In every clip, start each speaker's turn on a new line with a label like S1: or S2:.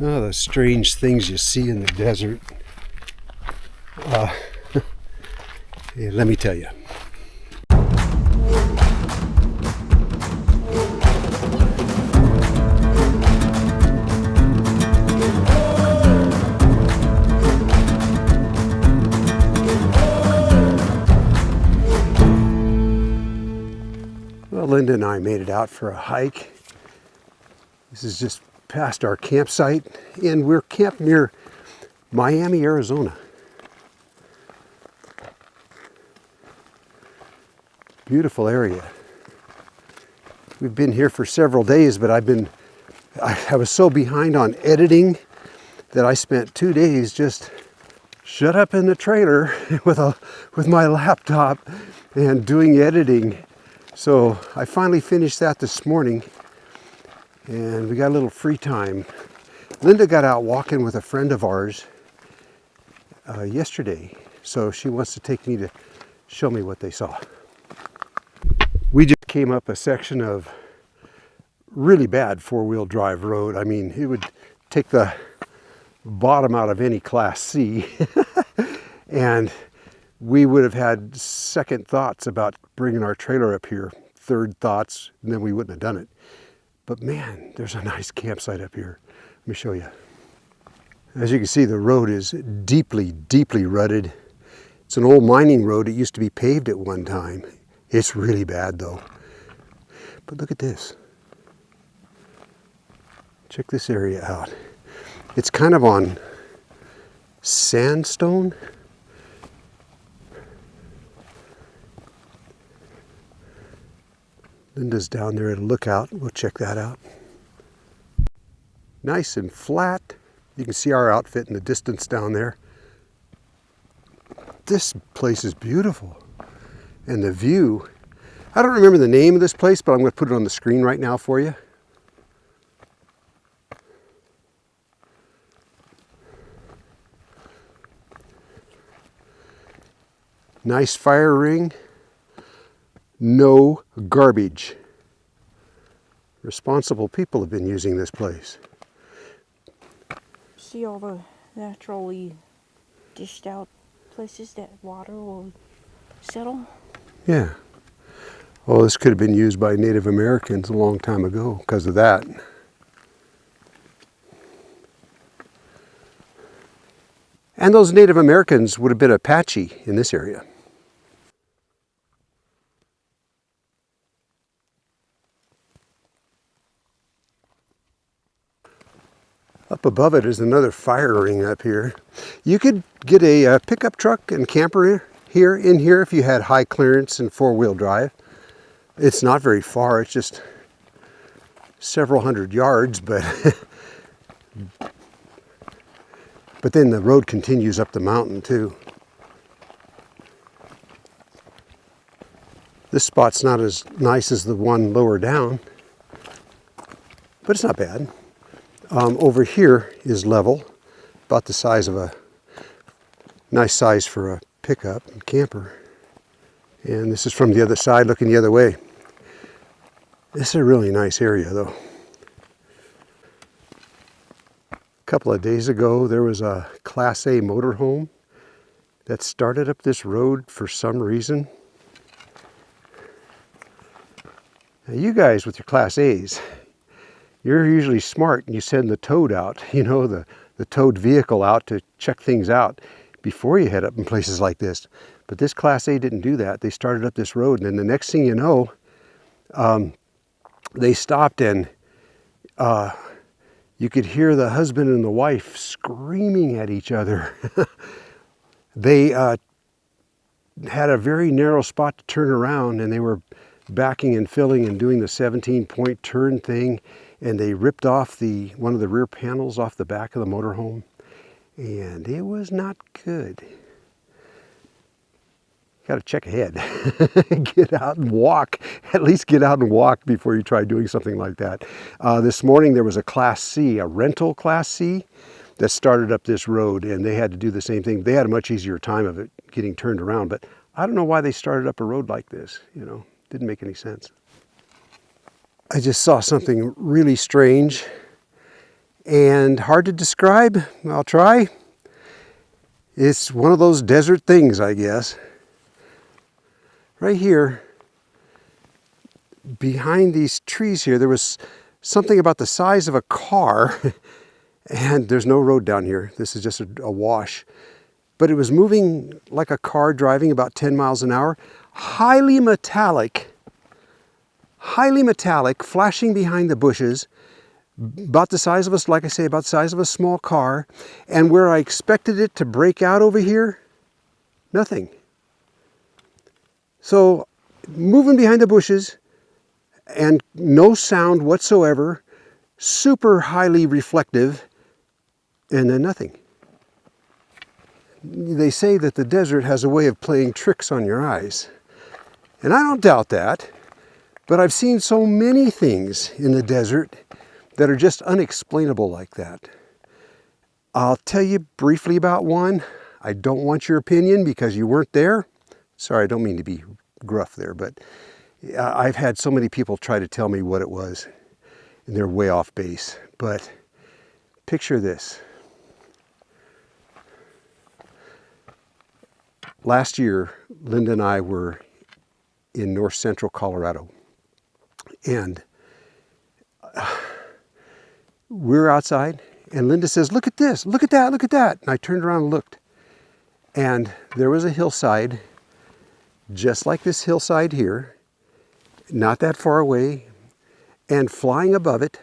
S1: Oh, the strange things you see in the desert. Yeah, let me tell you. Well, Linda and I made it out for a hike. This is just past our campsite, and we're camped near Miami, Arizona. Beautiful area. We've been here for several days, but I was so behind on editing that I spent 2 days just shut up in the trailer with my laptop and doing editing. So I finally finished that this morning, and we got a little free time. Linda got out walking with a friend of ours yesterday, so she wants to take me to show me what they saw. We just came up a section of really bad four-wheel drive road. I mean, it would take the bottom out of any Class C. And we would have had second thoughts about bringing our trailer up here, third thoughts, and then we wouldn't have done it. But man, there's a nice campsite up here. Let me show you. As you can see, the road is deeply, deeply rutted. It's an old mining road. It used to be paved at one time. It's really bad though. But look at this. Check this area out. It's kind of on sandstone. Linda's down there at a lookout. We'll check that out. Nice and flat. You can see our outfit in the distance down there. This place is beautiful. And the view, I don't remember the name of this place, but I'm going to put it on the screen right now for you. Nice fire ring. No garbage. Responsible people have been using this place.
S2: See all the naturally dished out places that water will settle?
S1: Yeah. Well, this could have been used by Native Americans a long time ago because of that. And those Native Americans would have been Apache in this area. Up above it is another fire ring up here. You could get a pickup truck and camper in here if you had high clearance and four-wheel drive. It's not very far, it's just several hundred yards, but then the road continues up the mountain too. This spot's not as nice as the one lower down, but it's not bad. Over here is level, about the size of a nice size for a pickup and camper. And this is from the other side, looking the other way. This is a really nice area though. A couple of days ago, there was a Class A motorhome that started up this road for some reason. Now you guys with your Class A's, you're usually smart and you send the towed out, the towed vehicle out to check things out before you head up in places like this. But this Class A didn't do that. They started up this road, and then the next thing you know, they stopped, and you could hear the husband and the wife screaming at each other. They had a very narrow spot to turn around, and they were backing and filling and doing the 17-point turn thing, and they ripped off one of the rear panels off the back of the motorhome, and it was not good. Got to check ahead. Get out and walk. At least get out and walk before you try doing something like that. This morning there was a Class C, a rental Class C, that started up this road, and they had to do the same thing. They had a much easier time of it getting turned around, but I don't know why they started up a road like this. Didn't make any sense. I just saw something really strange, and hard to describe. I'll try. It's one of those desert things, I guess. Right here, behind these trees here, there was something about the size of a car, and there's no road down here. This is just a wash. But it was moving like a car driving about 10 miles an hour. Highly metallic, flashing behind the bushes, about the size of us, like I say, about the size of a small car. And where I expected it to break out over here, nothing. So moving behind the bushes and no sound whatsoever, super highly reflective, and then nothing. They say that the desert has a way of playing tricks on your eyes. And I don't doubt that, but I've seen so many things in the desert that are just unexplainable like that. I'll tell you briefly about one. I don't want your opinion because you weren't there. Sorry, I don't mean to be gruff there, but I've had so many people try to tell me what it was, and they're way off base. But picture this. Last year, Linda and I were in north central Colorado, and we're outside, and Linda says, "Look at this, look at that, look at that." And I turned around and looked, and there was a hillside, just like this hillside here, not that far away, and flying above it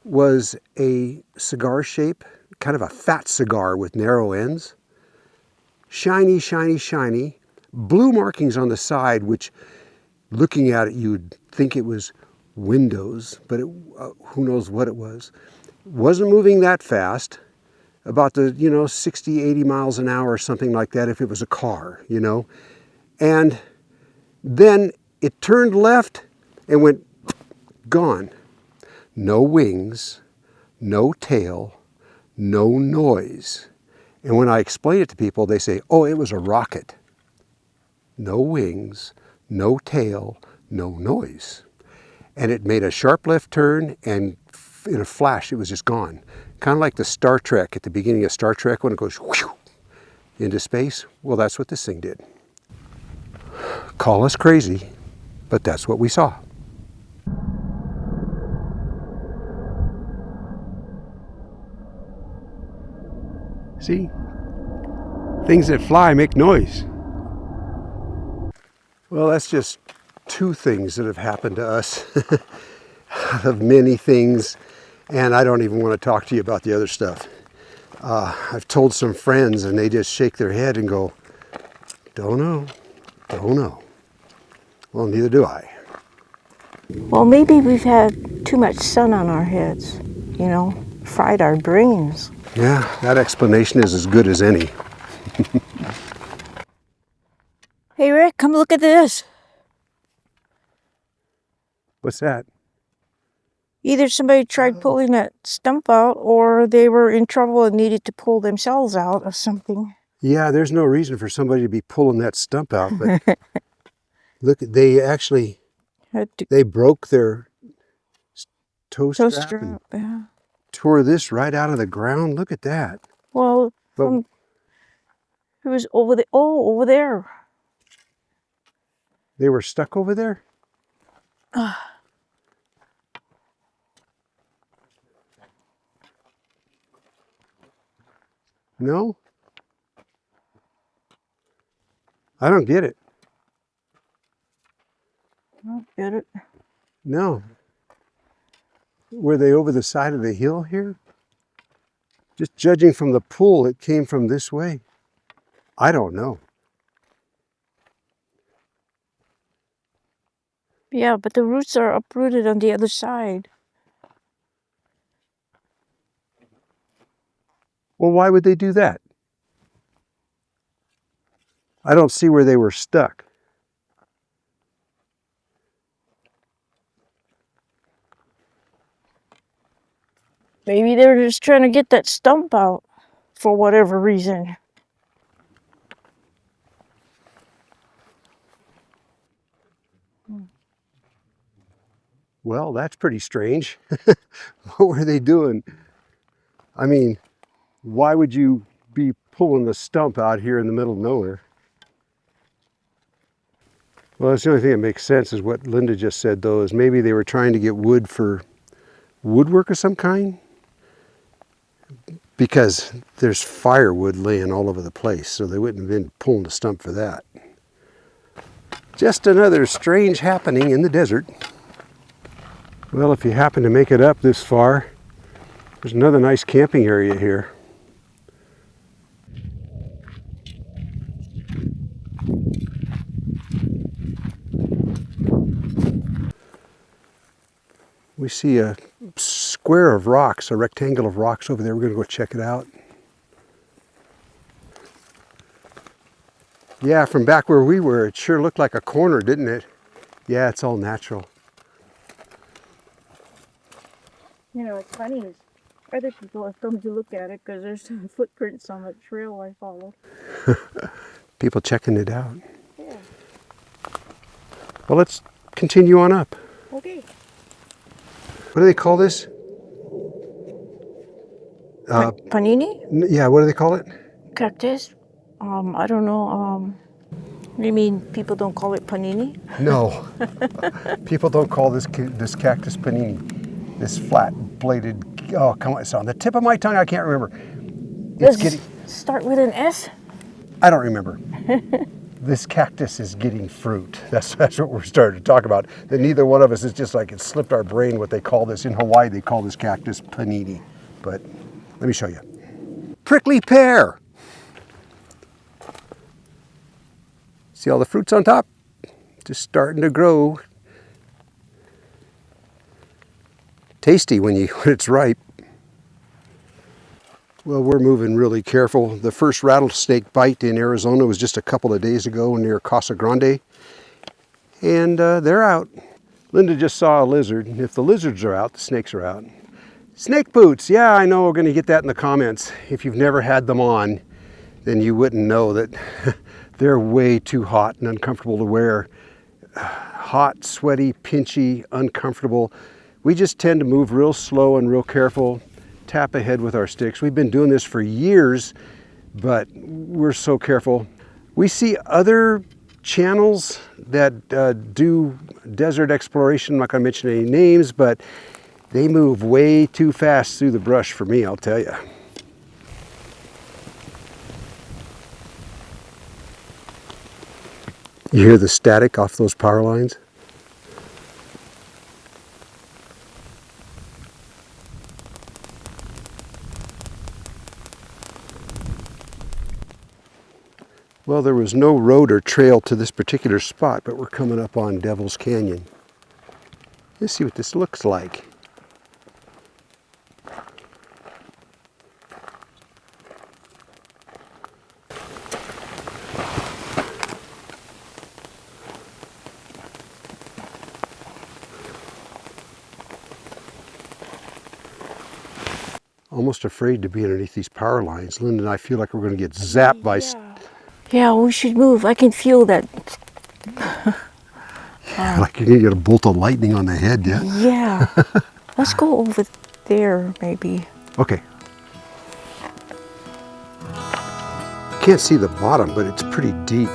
S1: was a cigar shape, kind of a fat cigar with narrow ends. Shiny, shiny, shiny. Blue markings on the side, which looking at it, you'd think it was windows, but who knows what it was. Wasn't moving that fast, about the, 60, 80 miles an hour or something like that if it was a car, And then it turned left and went gone. No wings, no tail, no noise. And when I explain it to people, they say, "Oh, it was a rocket." No wings, no tail, no noise. And it made a sharp left turn, and in a flash, it was just gone. Kind of like the Star Trek at the beginning of Star Trek when it goes whew, into space. Well, that's what this thing did. Call us crazy, but that's what we saw. See? Things that fly make noise. Well, that's just two things that have happened to us out of many things, and I don't even want to talk to you about the other stuff. I've told some friends, and they just shake their head and go, don't know. Well, neither do I.
S2: Well, maybe we've had too much sun on our heads, fried our brains.
S1: Yeah, that explanation is as good as any.
S2: Hey, Rick, come look at this.
S1: What's that?
S2: Either somebody tried pulling that stump out, or they were in trouble and needed to pull themselves out of something.
S1: Yeah, there's no reason for somebody to be pulling that stump out, but look, they actually, they broke their toe strap and
S2: yeah.
S1: tore this right out of the ground. Look at that.
S2: Well, it was over over there.
S1: They were stuck over there? No? I don't get it.
S2: I don't get it.
S1: No. Were they over the side of the hill here? Just judging from the pull, it came from this way. I don't know.
S2: Yeah, but the roots are uprooted on the other side.
S1: Well, why would they do that? I don't see where they were stuck.
S2: Maybe they were just trying to get that stump out for whatever reason.
S1: Well, that's pretty strange. What were they doing? I mean, why would you be pulling the stump out here in the middle of nowhere? Well, that's the only thing that makes sense is what Linda just said, though, is maybe they were trying to get wood for woodwork of some kind, because there's firewood laying all over the place, so they wouldn't have been pulling the stump for that. Just another strange happening in the desert. Well, if you happen to make it up this far, there's another nice camping area here. We see a square of rocks, a rectangle of rocks over there. We're going to go check it out. Yeah, from back where we were, it sure looked like a corner, didn't it? Yeah, it's all natural.
S2: You know, it's funny is other people have come to look at it because there's some footprints on the trail I followed.
S1: People checking it out.
S2: Yeah.
S1: Well, let's continue on up.
S2: Okay.
S1: What do they call this?
S2: Panini?
S1: Yeah, what do they call it?
S2: Cactus? I don't know. You mean people don't call it panini?
S1: No. People don't call this cactus panini. This flat-bladed, oh, come on, it's on the tip of my tongue, I can't remember. It's
S2: Does it start with an S?
S1: I don't remember. This cactus is getting fruit. That's what we're starting to talk about. That neither one of us, is just like it slipped our brain what they call this. In Hawaii, they call this cactus panini. But let me show you. Prickly pear. See all the fruits on top? Just starting to grow. Tasty when it's ripe. Well, we're moving really careful. The first rattlesnake bite in Arizona was just a couple of days ago near Casa Grande. And they're out. Linda just saw a lizard. If the lizards are out, the snakes are out. Snake boots. Yeah, I know we're going to get that in the comments. If you've never had them on, then you wouldn't know that they're way too hot and uncomfortable to wear. Hot, sweaty, pinchy, uncomfortable. We just tend to move real slow and real careful, tap ahead with our sticks. We've been doing this for years, but we're so careful. We see other channels that do desert exploration. I'm not going to mention any names, but they move way too fast through the brush for me, I'll tell you. You hear the static off those power lines? Well, there was no road or trail to this particular spot, but we're coming up on Devil's Canyon. Let's see what this looks like. Almost afraid to be underneath these power lines. Linda and I feel like we're going to get zapped by...
S2: Yeah, we should move. I can feel that.
S1: Like you're going to get a bolt of lightning on the head, yeah?
S2: Yeah. Let's go over there, maybe.
S1: Okay. Can't see the bottom, but it's pretty deep.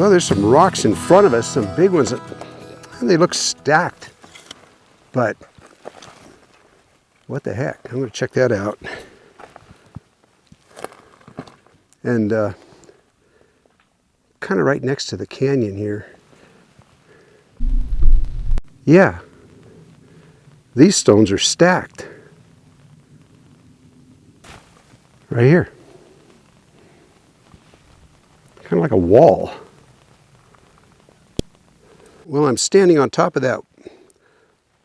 S1: Well, there's some rocks in front of us, some big ones, and they look stacked. But what the heck? I'm going to check that out. And kind of right next to the canyon here. Yeah, these stones are stacked. Right here. Kind of like a wall. Well, I'm standing on top of that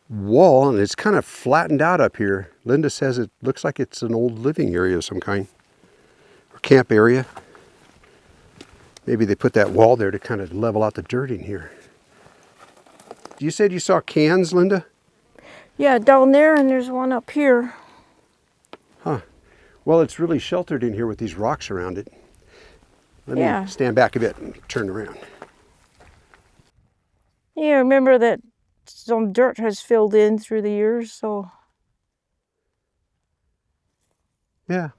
S1: wall and it's kind of flattened out up here. Linda says it looks like it's an old living area of some kind, or camp area. Maybe they put that wall there to kind of level out the dirt in here. You said you saw cans, Linda?
S2: Yeah, down there, and there's one up here.
S1: Huh. Well, it's really sheltered in here with these rocks around it. Let
S2: Yeah.
S1: me stand back a bit and turn around.
S2: Yeah, remember that some dirt has filled in through the years, so.
S1: Yeah.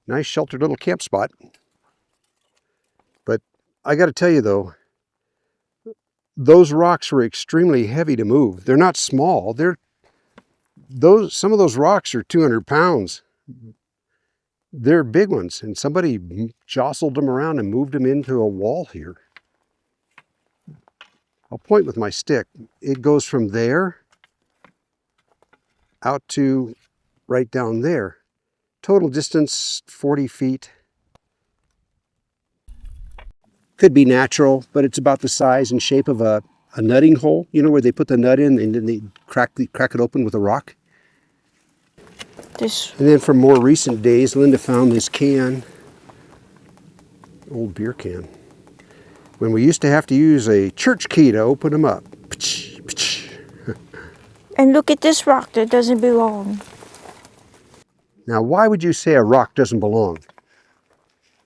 S1: Nice sheltered little camp spot. But I got to tell you though, those rocks were extremely heavy to move. They're not small. Some of those rocks are 200 pounds. They're big ones, and somebody jostled them around and moved them into a wall here. I'll point with my stick. It goes from there out to right down there. Total distance 40 feet. Could be natural, but it's about the size and shape of a nutting hole. You know where they put the nut in and then they crack it open with a rock? And then from more recent days, Linda found this can, old beer can, when we used to have to use a church key to open them up.
S2: And look at this rock that doesn't belong.
S1: Now, why would you say a rock doesn't belong?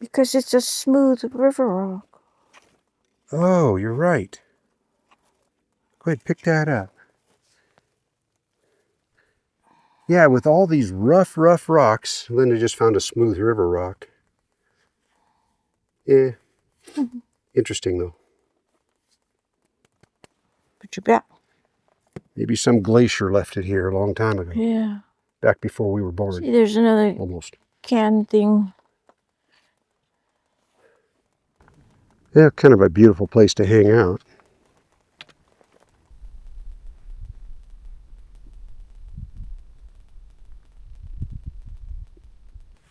S2: Because it's a smooth river rock.
S1: Oh, you're right. Go ahead, pick that up. Yeah, with all these rough rocks, Linda just found a smooth river rock. Yeah. Interesting, though.
S2: But you bet.
S1: Maybe some glacier left it here a long time ago.
S2: Yeah.
S1: Back before we were born.
S2: See, there's another
S1: Almost.
S2: can thing.
S1: Yeah, kind of a beautiful place to hang out.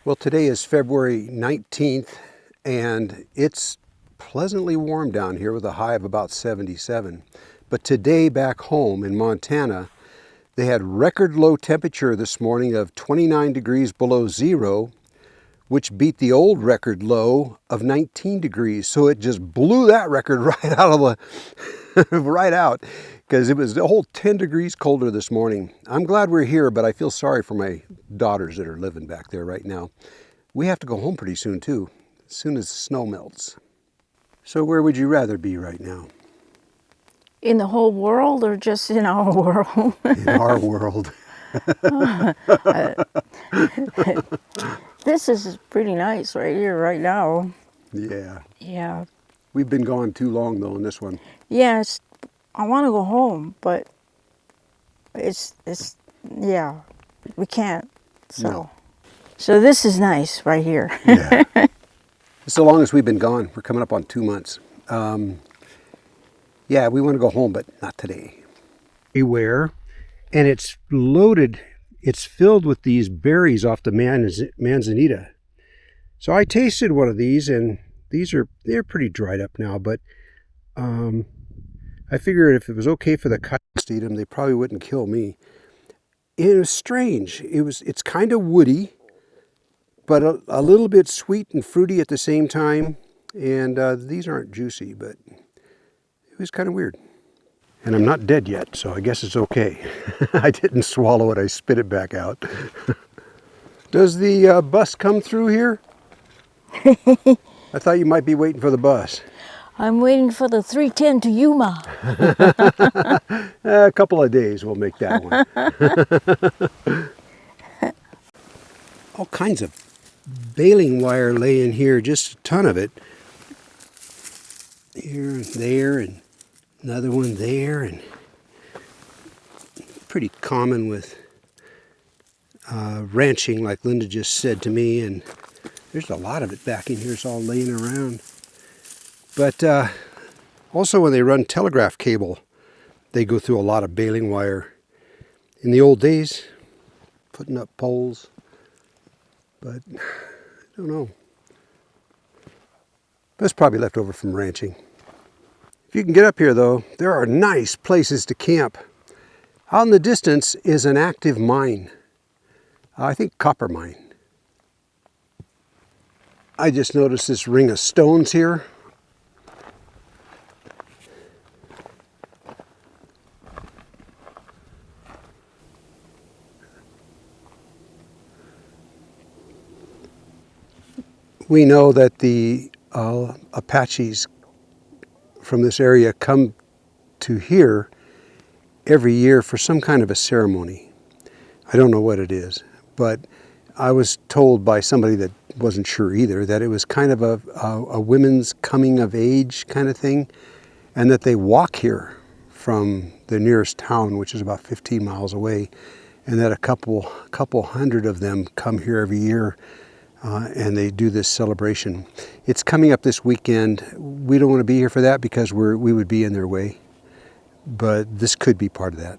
S1: Well, today is February 19th, and it's pleasantly warm down here with a high of about 77. But today back home in Montana, they had record low temperature this morning of 29 degrees below zero, which beat the old record low of 19 degrees. So it just blew that record right out of the, right out, because it was a whole 10 degrees colder this morning. I'm glad we're here, but I feel sorry for my daughters that are living back there right now. We have to go home pretty soon too, as soon as the snow melts. So where would you rather be right now?
S2: In the whole world or just in our world?
S1: In our world.
S2: This is pretty nice right here, right now.
S1: Yeah.
S2: Yeah.
S1: We've been gone too long though in this one.
S2: Yes, I want to go home, but it's yeah, we can't. So,
S1: No.
S2: So this is nice right here.
S1: Yeah. So long as we've been gone, we're coming up on 2 months. Yeah, we want to go home, but not today. Beware, and it's loaded. It's filled with these berries off the manzanita. So I tasted one of these, and they're pretty dried up now. But I figured if it was okay for the coyotes to eat them, they probably wouldn't kill me. It was strange. It's kind of woody, but a little bit sweet and fruity at the same time. And these aren't juicy, but it was kind of weird. And I'm not dead yet, so I guess it's okay. I didn't swallow it, I spit it back out. Does the bus come through here? I thought you might be waiting for the bus.
S2: I'm waiting for the 310 to Yuma.
S1: A couple of days we'll make that one. All kinds of baling wire lay in here, just a ton of it. here and there, and another one there, and pretty common with ranching, like Linda just said to me, and there's a lot of it back in here. It's all laying around. But also when they run telegraph cable, they go through a lot of baling wire. In the old days, putting up poles, but I don't know. That's probably left over from ranching. If you can get up here though, there are nice places to camp. Out in the distance is an active mine. I think copper mine. I just noticed this ring of stones here. We know that the Apaches from this area come to here every year for some kind of a ceremony. I don't know what it is, but I was told by somebody that wasn't sure either that it was kind of a women's coming of age kind of thing, and that they walk here from the nearest town, which is about 15 miles away, and that a couple hundred of them come here every year. And they do this celebration. It's coming up this weekend. We don't want to be here for that because we would be in their way, but this could be part of that.